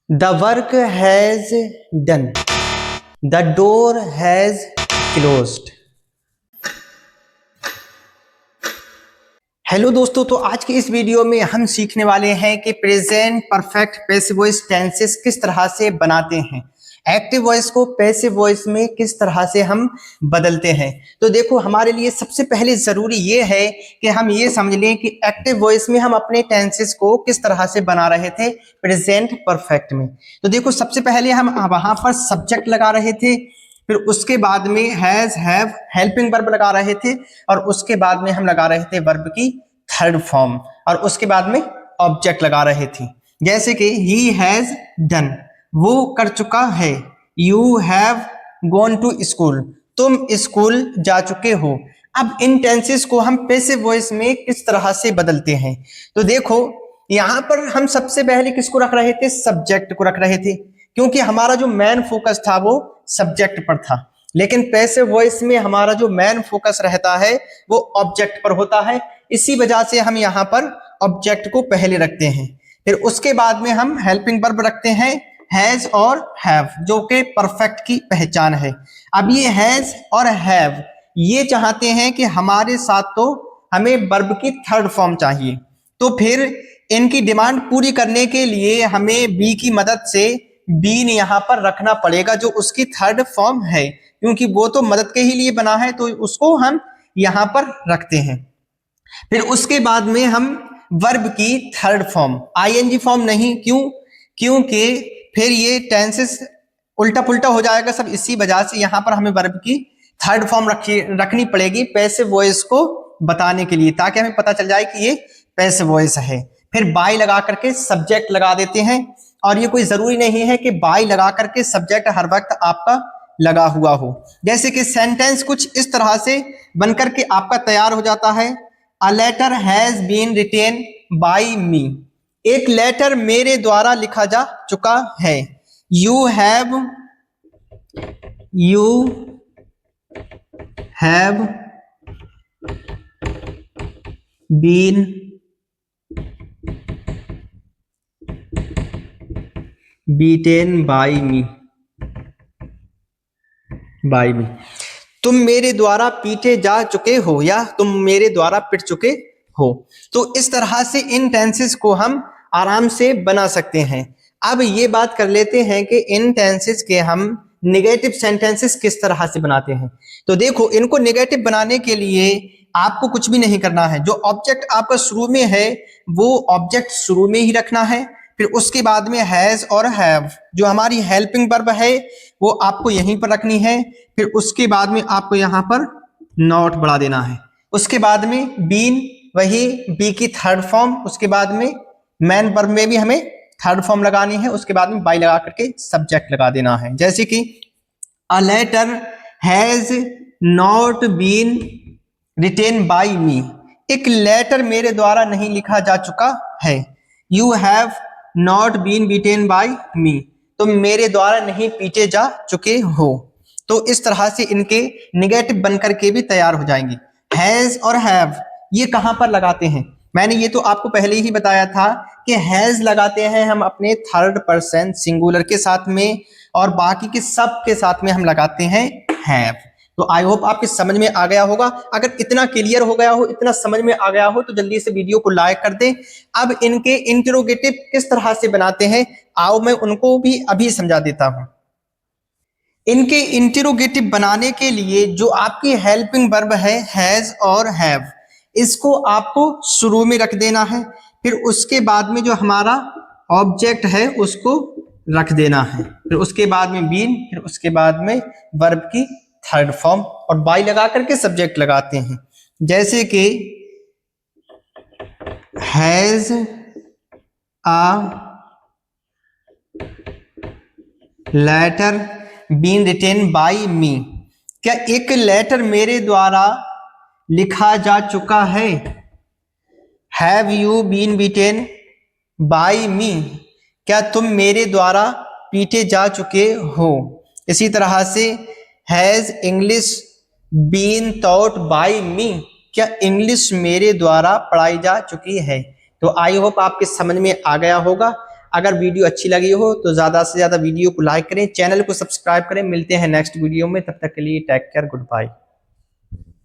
The work has done. The door has closed. Hello दोस्तों, तो आज की इस वीडियो में हम सीखने वाले हैं कि present perfect passive voice tenses किस तरह से बनाते हैं, एक्टिव वॉइस को पैसिव वॉइस में किस तरह से हम बदलते हैं। तो देखो, हमारे लिए सबसे पहले जरूरी ये है कि हम ये समझ लें कि एक्टिव वॉइस में हम अपने टेंसेस को किस तरह से बना रहे थे प्रेजेंट परफेक्ट में। तो देखो, सबसे पहले हम वहां पर सब्जेक्ट लगा रहे थे, फिर उसके बाद में हैज हैव हेल्पिंग वर्ब लगा रहे थे, और उसके बाद में हम लगा रहे थे वर्ब की थर्ड फॉर्म, और उसके बाद में ऑब्जेक्ट लगा रहे थे। जैसे कि ही हैज डन, वो कर चुका है। You have gone to school, तुम स्कूल जा चुके हो। अब इन टेंसेस को हम पैसिव वॉइस में किस तरह से बदलते हैं, तो देखो यहां पर हम सबसे पहले किसको रख रहे थे, सब्जेक्ट को रख रहे थे, क्योंकि हमारा जो मेन फोकस था वो सब्जेक्ट पर था। लेकिन पैसिव वॉइस में हमारा जो मेन फोकस रहता है वो ऑब्जेक्ट पर होता है। इसी वजह से हम यहाँ पर ऑब्जेक्ट को पहले रखते हैं, फिर उसके बाद में हम हेल्पिंग वर्ब रखते हैं हैज और हैव, जो कि परफेक्ट की पहचान है। अब ये हैज और हैव ये चाहते हैं कि हमारे साथ तो हमें वर्ब की थर्ड फॉर्म चाहिए, तो फिर इनकी डिमांड पूरी करने के लिए हमें बी की मदद से बीन यहाँ पर रखना पड़ेगा, जो उसकी थर्ड फॉर्म है, क्योंकि वो तो मदद के ही लिए बना है, तो उसको हम यहाँ पर रखते हैं। फिर उसके बाद में हम वर्ब की थर्ड फॉर्म, आईएनजी फॉर्म नहीं, क्योंकि फिर ये टेंसेस उल्टा पुल्टा हो जाएगा सब। इसी वजह से यहाँ पर हमें वर्ब की थर्ड फॉर्म रखनी पड़ेगी पैसिव वॉइस को बताने के लिए, ताकि हमें पता चल जाए कि ये पैसिव वॉइस है। फिर बाय लगा करके सब्जेक्ट लगा देते हैं, और ये कोई जरूरी नहीं है कि बाय लगा करके सब्जेक्ट हर वक्त आपका लगा हुआ हो। जैसे कि सेंटेंस कुछ इस तरह से बनकर के आपका तैयार हो जाता है, a letter has been written by me, एक लेटर मेरे द्वारा लिखा जा चुका है। You have been beaten by me, तुम मेरे द्वारा पीटे जा चुके हो, या तुम मेरे द्वारा पिट चुके हो। तो इस तरह से इन टेंसेस को हम आराम से बना सकते हैं। अब ये बात कर लेते हैं कि इन टेंसेस के हम निगेटिव सेंटेंसेस किस तरह से बनाते हैं। तो देखो, इनको निगेटिव बनाने के लिए आपको कुछ भी नहीं करना है। जो ऑब्जेक्ट आपका शुरू में है वो ऑब्जेक्ट शुरू में ही रखना है, फिर उसके बाद में हैज और हैव जो हमारी हेल्पिंग वर्ब है वो आपको यहीं पर रखनी है। फिर उसके बाद में आपको यहाँ पर नॉट बढ़ा देना है। उसके बाद में बीन, वही बी की थर्ड फॉर्म, उसके बाद में मैन वर्ब में भी हमें थर्ड फॉर्म लगानी है, उसके बाद में बाय लगा करके सब्जेक्ट लगा देना है। जैसे कि a letter has not been written by me, एक लेटर मेरे द्वारा नहीं लिखा जा चुका है। You have not been beaten by me, तुम मेरे द्वारा नहीं पीटे जा चुके हो। तो इस तरह से इनके निगेटिव बनकर के भी तैयार हो जाएंगे। हैज और हैव ये कहां पर लगाते हैं, मैंने ये तो आपको पहले ही बताया था कि हैज लगाते हैं हम अपने थर्ड पर्सन सिंगुलर के साथ में, और बाकी के सब के साथ में हम लगाते हैं हैव। तो आई होप आपके समझ में आ गया होगा। अगर इतना क्लियर हो गया हो, इतना समझ में आ गया हो, तो जल्दी से वीडियो को लाइक कर दें। अब इनके इंटरोगेटिव किस तरह से बनाते हैं, आओ मैं उनको भी अभी समझा देता हूं। इनके इंटरोगेटिव बनाने के लिए जो आपकी हेल्पिंग वर्ब है हैज और हैव, इसको आपको शुरू में रख देना है। फिर उसके बाद में जो हमारा ऑब्जेक्ट है उसको रख देना है, फिर उसके बाद में बीन, फिर उसके बाद में वर्ब की थर्ड फॉर्म, और बाय लगा करके सब्जेक्ट लगाते हैं। जैसे कि has a letter been written by me, क्या एक लेटर मेरे द्वारा लिखा जा चुका है। Have you been beaten by me, क्या तुम मेरे द्वारा पीटे जा चुके हो। इसी तरह से has English been taught by me, क्या इंग्लिश मेरे द्वारा पढ़ाई जा चुकी है। तो आई होप आपके समझ में आ गया होगा। अगर वीडियो अच्छी लगी हो तो ज़्यादा से ज़्यादा वीडियो को लाइक करें, चैनल को सब्सक्राइब करें। मिलते हैं नेक्स्ट वीडियो में, तब तक के लिए टेक केयर, गुड बाय।